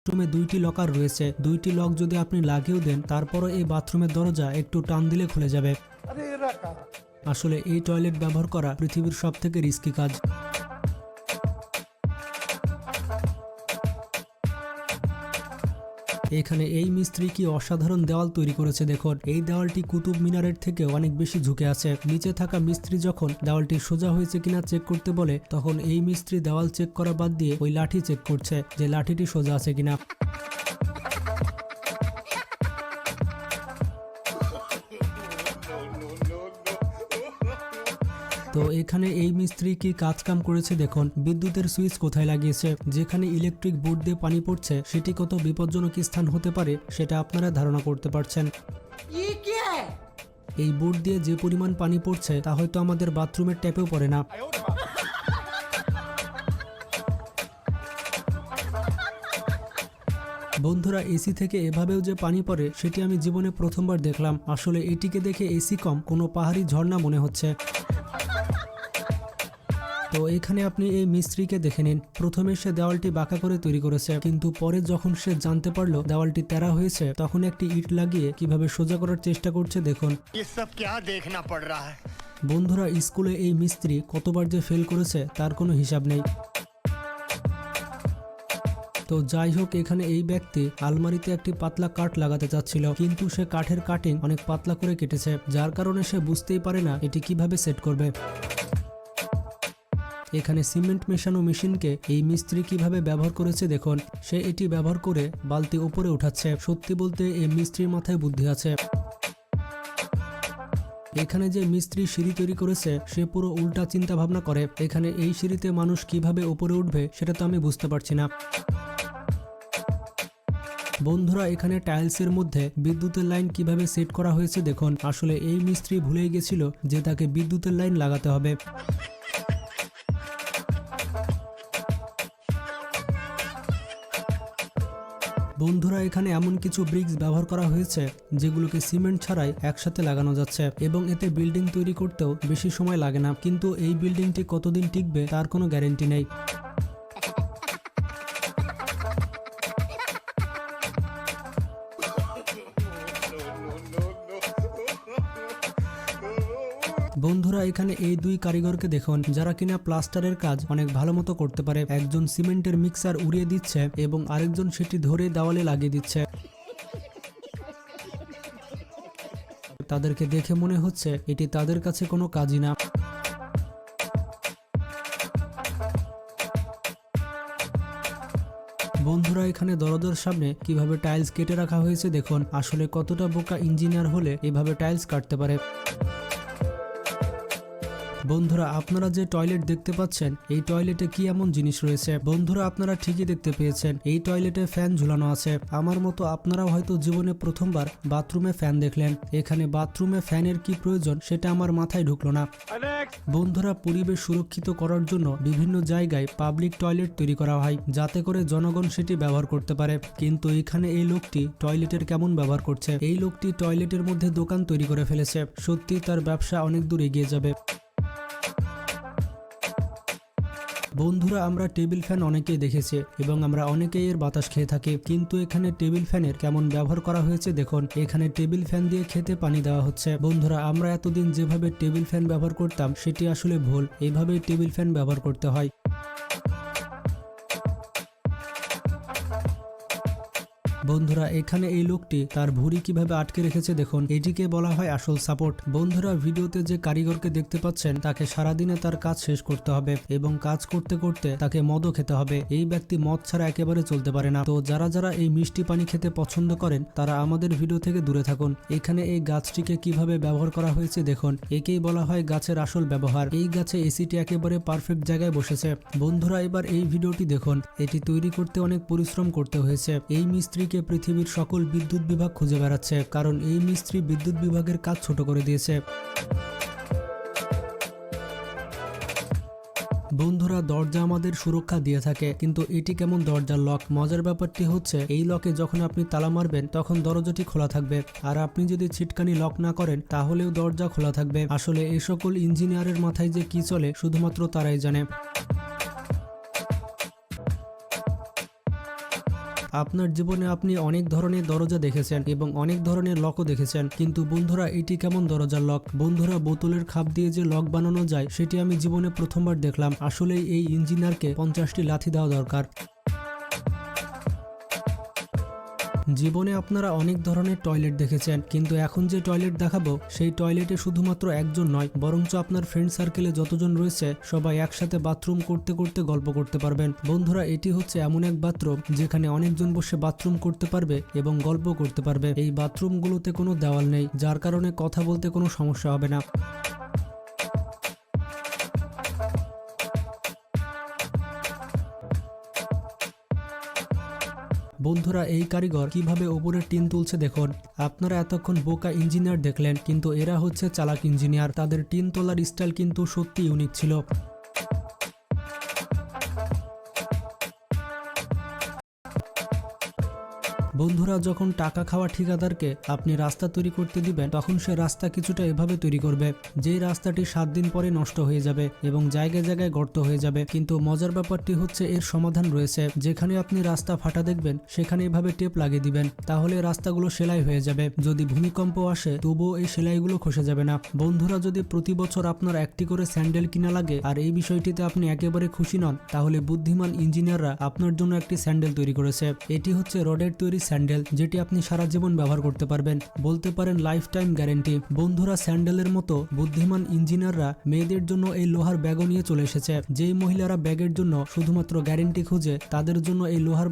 বাথরুমে 2টি লকার রয়েছে। 2টি লক যদি আপনি লাগিয়েও দেন, তারপরও এই বাথরুমের দরজা একটু টান দিলে খুলে যাবে। আসলে এই টয়লেট ব্যবহার করা পৃথিবীর সবথেকে রিস্কি কাজ। এখানে এই মিস্ত্রি কি অসাধারণ দেওয়াল তৈরি করেছে দেখুন। এই দেওয়ালটি কুতুব মিনারের থেকে অনেক বেশি ঝুঁকে আছে। নিচে থাকা মিস্ত্রি যখন দেওয়ালটি সোজা হয়েছে কিনা চেক করতে বলে, তখন এই মিস্ত্রি দেওয়াল চেক করা বাদ দিয়ে ওই লাঠি চেক করছে যে লাঠিটি সোজা আছে কিনা। তো এখানে এই মিস্ত্রি কি কাজ কাম করেছে দেখুন। বিদ্যুতের সুইচ কোথায় লাগিয়েছে, যেখানে ইলেকট্রিক বোর্ড দিয়ে পানি পড়ছে সেটি কত বিপজ্জনক স্থান হতে পারে সেটা আপনারা ধারণা করতে পারছেন। এই বোর্ড দিয়ে যে পরিমাণ পানি পড়ছে তা হয়তো আমাদের বাথরুমের ট্যাপেও পড়ে না। বন্ধুরা, এসি থেকে এভাবেও যে পানি পড়ে সেটি আমি জীবনে প্রথমবার দেখলাম। আসলে এটিকে দেখে এসি কম কোনো পাহাড়ি ঝর্ণা মনে হচ্ছে। তো এখানে আপনি এই মিস্ত্রিকে দেখে নিন। প্রথমে সে দেওয়ালটি বাঁকা করে তৈরি করেছে, কিন্তু পরে যখন সে জানতে পারলো দেওয়ালটি তেরা হয়েছে, তখন একটি ইট লাগিয়ে কিভাবে সোজা করার চেষ্টা করছে দেখুন। বন্ধুরা, স্কুলে এই মিস্ত্রি কতবার যে ফেল করেছে তার কোনো হিসাব নেই। তো যাই হোক, এখানে এই ব্যক্তি আলমারিতে একটি পাতলা কাঠ লাগাতে চাচ্ছিল, কিন্তু সে কাঠের কাটিং অনেক পাতলা করে কেটেছে, যার কারণে সে বুঝতেই পারে না এটি কিভাবে সেট করবে। এখানে সিমেন্ট মেশানো মেশিনকে এই মিস্ত্রি কিভাবে ব্যবহার করেছে দেখুন। সে এটি ব্যবহার করে বালতি উপরে উঠাচ্ছে। সত্যি বলতে এই মিস্ত্রির মাথায় বুদ্ধি আছে। এখানে যে মিস্ত্রি সিঁড়ি তৈরি করেছে সে পুরো উল্টা চিন্তা ভাবনা করে। এখানে এই সিঁড়িতে মানুষ কিভাবে উপরে উঠবে সেটা তো আমি বুঝতে পারছি না। বন্ধুরা, এখানে টাইলসের মধ্যে বিদ্যুতের লাইন কিভাবে সেট করা হয়েছে দেখুন। আসলে এই মিস্ত্রি ভুলেই গেছিল যে তাকে বিদ্যুতের লাইন লাগাতে হবে। বন্ধুরা, এখানে এমন কিছু ব্রিক্স ব্যবহার করা হয়েছে যেগুলোকে সিমেন্ট ছাড়াই একসাথে লাগানো যাচ্ছে, এবং এতে বিল্ডিং তৈরি করতেও বেশি সময় লাগে না। কিন্তু এই বিল্ডিংটি কতদিন টিকবে তার কোনো গ্যারান্টি নেই। বন্ধুরা, এখানে এই দুই কারিগরকে দেখুন যারা কিনা প্লাস্টারের কাজ অনেক ভালো মতো করতে পারে। একজন সিমেন্টের মিক্সার উড়িয়ে দিচ্ছে এবং আরেকজন সেটি ধরে দেওয়ালে লাগিয়ে দিচ্ছে। তাদেরকে দেখে মনে হচ্ছে এটি তাদের কাছে কোনো কাজই না। বন্ধুরা, এখানে দরজার সামনে কিভাবে টাইলস কেটে রাখা হয়েছে দেখুন। আসলে কতটা বোকা ইঞ্জিনিয়ার হলে এভাবে টাইলস কাটতে পারে। বন্ধুরা, আপনারা যে টয়লেট দেখতে পাচ্ছেন এই টয়লেটে কি এমন জিনিস রয়েছে। বন্ধুরা, আপনারা ঠিকই দেখতে পেয়েছেন, এই টয়লেটে ফ্যান ঝুলানো আছে। আমার মতো আপনারাও হয়তো জীবনে প্রথমবার বাথরুমে ফ্যান দেখলেন। এখানে বাথরুমে ফ্যানের কি প্রয়োজন সেটা আমার মাথায় ঢুকলো না। বন্ধুরা, পরিবেশ সুরক্ষিত করার জন্য বিভিন্ন জায়গায় পাবলিক টয়লেট তৈরি করা হয় যাতে করে জনগণ সেটি ব্যবহার করতে পারে। কিন্তু এখানে এই লোকটি টয়লেটের কেমন ব্যবহার করছে। এই লোকটি টয়লেটের মধ্যে দোকান তৈরি করে ফেলেছে। সত্যি তার ব্যবসা অনেক দূর এগিয়ে যাবে। বন্ধুরা, আমরা টেবিল ফ্যান অনেকেই দেখেছি এবং আমরা অনেকেই এর বাতাস খেয়ে থাকি, কিন্তু এখানে টেবিল ফ্যানের কেমন ব্যবহার করা হয়েছে দেখুন। এখানে টেবিল ফ্যান দিয়ে খেতে পানি দেওয়া হচ্ছে। বন্ধুরা, আমরা এতদিন যেভাবে টেবিল ফ্যান ব্যবহার করতাম সেটি আসলে ভুল। এইভাবেই টেবিল ফ্যান ব্যবহার করতে হয়। বন্ধুরা, এখানে এই লোকটি তার ভুঁড়ি কিভাবে আটকে রেখেছে দেখুন। এটিকে বলা হয় আসল সাপোর্ট। বন্ধুরা, ভিডিওতে যে কারিগরকে দেখতে পাচ্ছেন তাকে সারাদিনে তার কাজ শেষ করতে হবে এবং কাজ করতে করতে তাকে মদও খেতে হবে। এই ব্যক্তি মদ ছাড়া একেবারে চলতে পারে না। তো যারা যারা এই মিষ্টি পানি খেতে পছন্দ করেন তারা আমাদের ভিডিও থেকে দূরে থাকুন। এখানে এই গাছটিকে কিভাবে ব্যবহার করা হয়েছে দেখুন। একেই বলা হয় গাছের আসল ব্যবহার। এই গাছে এসিটি একেবারে পারফেক্ট জায়গায় বসেছে। বন্ধুরা, এবার এই ভিডিওটি দেখুন। এটি তৈরি করতে অনেক পরিশ্রম করতে হয়েছে। এই মিস্ত্রিকে পৃথিবীর সকল বিদ্যুৎ বিভাগ খুঁজে বেড়াচ্ছে, কারণ এই মিস্ত্রি বিদ্যুৎ বিভাগের কাজ ছোট করে দিয়েছে। বন্ধুরা, দরজা আমাদের সুরক্ষা দিয়ে থাকে, কিন্তু এটি কেমন দরজার লক। মজার ব্যাপারটি হচ্ছে এই লকে যখন আপনি তালা মারবেন তখন দরজাটি খোলা থাকবে, আর আপনি যদি ছিটকানি লক না করেন তাহলেও দরজা খোলা থাকবে। আসলে এই সকল ইঞ্জিনিয়ারের মাথায় যে কি চলে শুধুমাত্র তারাই জানে। আপনার জীবনে আপনি অনেক ধরনের দরজা দেখেছেন এবং অনেক ধরনের লকও দেখেছেন, কিন্তু বন্ধুরা এটি কেমন দরজার লক? বন্ধুরা বোতলের খাপ দিয়ে যে লক বানানো যায় সেটি আমি জীবনে প্রথমবার দেখলাম। আসলে এই ইঞ্জিনিয়ারকে 50টি লাথি দেওয়া দরকার। জীবনে আপনারা অনেক ধরনের টয়লেট দেখেছেন, কিন্তু এখন যে টয়লেট দেখাবো সেই টয়লেটে শুধুমাত্র একজন নয়, বরঞ্চ আপনার ফ্রেন্ড সার্কেলে যতজন রয়েছে সবাই একসাথে বাথরুম করতে করতে গল্প করতে পারবেন। বন্ধুরা এটি হচ্ছে এমন এক বাথরুম যেখানে অনেকজন বসে বাথরুম করতে পারবে এবং গল্প করতে পারবে। এই বাথরুমগুলোতে কোনো দেওয়াল নেই, যার কারণে কথা বলতে কোনো সমস্যা হবে না। বন্ধুরা এই কারিগর কিভাবে ওপরের টিন তুলছে দেখুন। আপনারা এতক্ষণ বোকা ইঞ্জিনিয়ার দেখলেন, কিন্তু এরা হচ্ছে চালাক ইঞ্জিনিয়ার। তাদের টিন তোলার স্টাইল কিন্তু সত্যি ইউনিক ছিল। বন্ধুরা যখন টাকা খাওয়া ঠিকাদারকে আপনি রাস্তা তৈরি করতে দিবেন, তখন সে রাস্তা কিছুটা এভাবে তৈরি করবে যেই রাস্তাটি 7 দিন পরে নষ্ট হয়ে যাবে এবং জায়গায় জায়গায় গর্ত হয়ে যাবে। কিন্তু মজার ব্যাপারটি হচ্ছে এর সমাধান রয়েছে। যেখানে আপনি রাস্তা ফাটা দেখবেন সেখানে এভাবে টেপ লাগিয়ে দিবেন, তাহলে রাস্তাগুলো সেলাই হয়ে যাবে। যদি ভূমিকম্প আসে তবুও এই সেলাইগুলো খসে যাবে না। বন্ধুরা যদি প্রতি বছর আপনার একটি করে স্যান্ডেল কিনা লাগে আর এই বিষয়টিতে আপনি একেবারে খুশি নন, তাহলে বুদ্ধিমান ইঞ্জিনিয়াররা আপনার জন্য একটি স্যান্ডেল তৈরি করেছে। এটি হচ্ছে রডের তৈরি স্যান্ডেল, যেটি আপনি সারা জীবন ব্যবহার করতে পারবেন, বলতে পারেন লাইফ টাইম গ্যারেন্টি। বন্ধুরা স্যান্ডেলের মতো বুদ্ধিমান ইঞ্জিনিয়াররা মেয়েদের জন্য এই লোহার ব্যাগও নিয়ে চলে এসেছে। যেই মহিলারা ব্যাগের জন্য শুধুমাত্র গ্যারেন্টি খুঁজে, তাদের জন্য এই লোহার